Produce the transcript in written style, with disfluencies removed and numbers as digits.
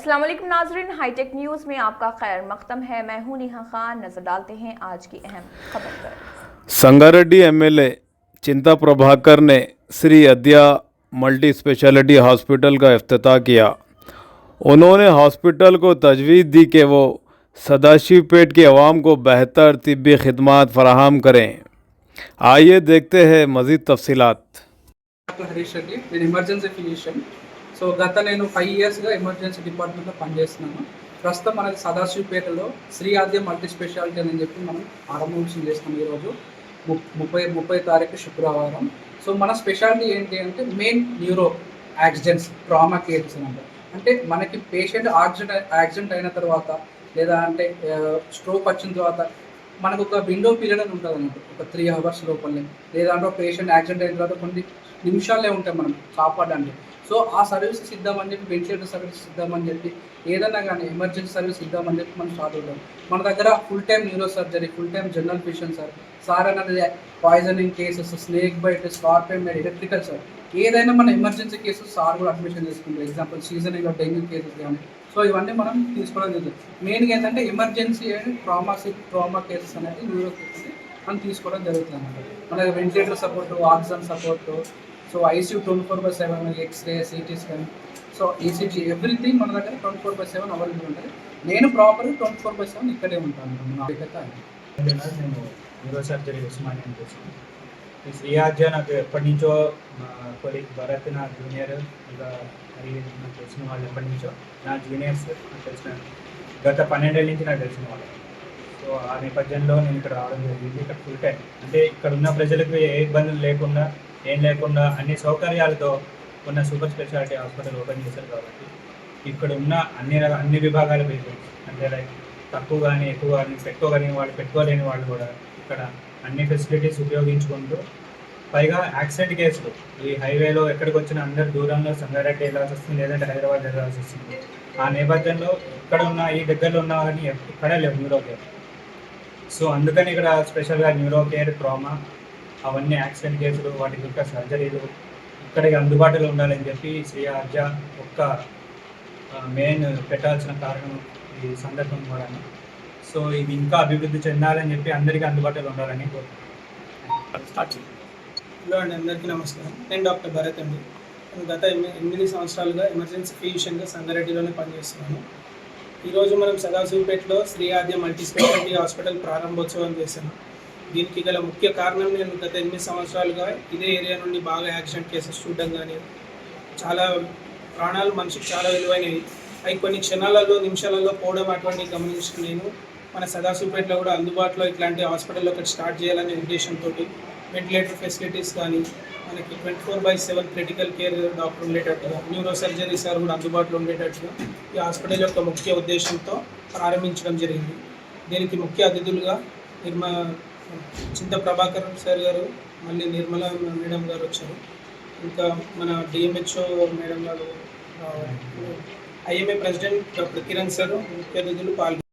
अस्सलाम वालेकुम नाज़रीन, हाईटेक न्यूज़ में आपका खैर मक़दम है। मैं हूं नेहा खान। नजर डालते हैं आज की अहम खबर पर। संगारेड्डी एमएलए चिंता प्रभाकर ने श्री अद्या मल्टी स्पेशलिटी हॉस्पिटल का इफ्तिताह किया। उन्होंने हॉस्पिटल को तजवीज़ दी कि वो सदाशिवपेट की आवाम को बेहतर तिब्बी खिदमात फराहम करें। आइए देखते हैं मज़ीद तफसीलात। డాక్టర్ హరీష్ రెడ్డి, నేను ఎమర్జెన్సీ ఫిజిషియన్. సో నేను 5 ఇయర్స్గా ఎమర్జెన్సీ డిపార్ట్మెంట్లో పనిచేస్తున్నాను. ప్రస్తుతం మనకి సదాశివపేటలో శ్రీ ఆద్య మల్టీ స్పెషాలిటీ అని చెప్పి మనం ఆరంభోత్సవం చేస్తున్నాం ఈరోజు 30 తారీఖు శుక్రవారం. సో మన స్పెషాలిటీ ఏంటి అంటే main neuro accidents, trauma cases అన్నమాట. అంటే మనకి పేషెంట్ యాక్సిడెంట్ అయిన తర్వాత లేదా అంటే స్ట్రోక్ వచ్చిన తర్వాత మనకు ఒక విండో పీరియడ్ అని ఉంటుంది అన్నట్టు, ఒక 3 అవర్స్ లోపలనే, లేదంటే పేషెంట్ యాక్సిడెంట్ అయిన తర్వాత కొన్ని నిమిషాలే ఉంటాయి మనం కాపాడడానికి. సో ఆ సర్వీసెస్ ఇద్దామని చెప్పి, వెంటిలేటర్ సర్వీసెస్ ఇద్దామని చెప్పి, ఏదైనా కానీ ఎమర్జెన్సీ సర్వీస్ ఇద్దామని చెప్పి మనం స్టార్ట్ అవుతాం. మన దగ్గర full time neuro surgery, full time general physician sir అన్నది poisoning cases, snake bite, scorpion bite, electrical sir, ఏదైనా మన ఎమర్జెన్సీ కేసెస్ సార్ కూడా అడ్మిషన్ చేసుకుంటారు. ఎగ్జాంపుల్ సీజనల్ డెంగ్యూ కేసెస్ కానీ. సో ఇవన్నీ మనం తీసుకోవడం జరుగుతుంది. మెయిన్గా ఏంటంటే ఎమర్జెన్సీ అండ్ ట్రామా కేసెస్ అనేది న్యూరో కేసెస్ మనం తీసుకోవడం జరుగుతుంది అన్నమాట. మన ventilator support, oxygen support, so ICU 24/7, x ray, CT scan, so ECG, everything మన దగ్గర 24/7 అవైలబుల్ ఉంటుంది. నేను ప్రాపర్ 24/7 ఇక్కడే ఉంటాను. నేను న్యూరో సర్జరీ ఉస్మానియా చేసాను. ఈ శ్రీ ఆద్య నాకు ఎప్పటి నుంచో మా కొలీగ్ భరత్ నా జూనియర్, ఇంకా మరి నాకు తెలిసిన వాళ్ళు ఎప్పటి నుంచో నా జూనియర్స్ నాకు తెలిసిన గత 12 ఏళ్ళ నుంచి నాకు తెలిసిన వాళ్ళు. సో ఆ నేపథ్యంలో నేను ఇక్కడ రావడం జరిగింది. ఇక్కడ ఫుల్ టైం అంటే ఇక్కడ ఉన్న ప్రజలకు ఏ ఇబ్బందులు లేకుండా, ఏం లేకుండా అన్ని సౌకర్యాలతో ఉన్న సూపర్ స్పెషాలిటీ హాస్పిటల్ ఓపెన్ చేశారు. కాబట్టి ఇక్కడ ఉన్న అన్ని విభాగాల పేషెంట్స్ అంటే లైక్ తక్కువ కానీ ఎక్కువ కానీ పెట్టుకోలేని వాళ్ళు కూడా ఇక్కడ అన్ని ఫెసిలిటీస్ ఉపయోగించుకుంటూ, పైగా యాక్సిడెంట్ కేసులు ఈ హైవేలో ఎక్కడికి వచ్చిన అందరు దూరంలో సంగారెడ్డి వెళ్ళాల్సి వస్తుంది, లేదంటే హైదరాబాద్ వెళ్ళాల్సి వస్తుంది. ఆ నేపథ్యంలో ఇక్కడ ఉన్న ఈ దగ్గరలో ఉన్న కానీ ఇక్కడే లేవు న్యూరో కేర్. సో అందుకని ఇక్కడ స్పెషల్గా న్యూరో కేర్, ట్రామా, అవన్నీ యాక్సిడెంట్ కేసులు, వాటికి యొక్క సర్జరీలు ఇక్కడికి అందుబాటులో ఉండాలని చెప్పి శ్రీ ఆద్య ఒక్క మెయిన్ పెట్టాల్సిన కారణం ఈ సందర్భం కూడా. సో ఇది ఇంకా అభివృద్ధి చెందాలని చెప్పి అందరికీ అందుబాటులో ఉండాలని కోరుకుంటున్నాను. హలో అండి, అందరికీ నమస్కారం. నేను డాక్టర్ భరత్ అండి. నేను గత 8 సంవత్సరాలుగా ఎమర్జెన్సీ ఫిజిషియన్గా సంగారెడ్డిలోనే పనిచేస్తున్నాను. ఈరోజు మనం సదాశివపేటలో శ్రీ ఆద్య మల్టీ స్పెషాలిటీ హాస్పిటల్ ప్రారంభోత్సవం చేశాను. దీనికి గల ముఖ్య కారణం, నేను గత 8 సంవత్సరాలుగా ఇదే ఏరియా నుండి బాగా యాక్సిడెంట్ కేసెస్ చూడడం కానీ, చాలా ప్రాణాలు మనిషికి చాలా విలువైనవి అవి కొన్ని క్షణాలలో, నిమిషాలలో పోవడం అటువంటివి గమనించిన నేను మన సదాశివపేటలో కూడా అందుబాటులో ఇట్లాంటి హాస్పిటల్ ఒకటి స్టార్ట్ చేయాలనే ఉద్దేశంతో వెంటిలేటర్ ఫెసిలిటీస్ కానీ, మనకి 24/7 క్రిటికల్ కేర్ డాక్టర్ ఉండేటట్టుగా, న్యూరో సర్జరీ సార్ కూడా అందుబాటులో ఉండేటట్టుగా ఈ హాస్పిటల్ యొక్క ముఖ్య ఉద్దేశంతో ప్రారంభించడం జరిగింది. దీనికి ముఖ్య అతిథులుగా చింత ప్రభాకర్ సార్ గారు, మళ్ళీ నిర్మల మేడం గారు వచ్చారు. ఇంకా మన డిఎంహెచ్ఓ మేడం గారు, IMA president doctor Kiran sir ముఖ్య అతిథులు పాల్గొన్నారు.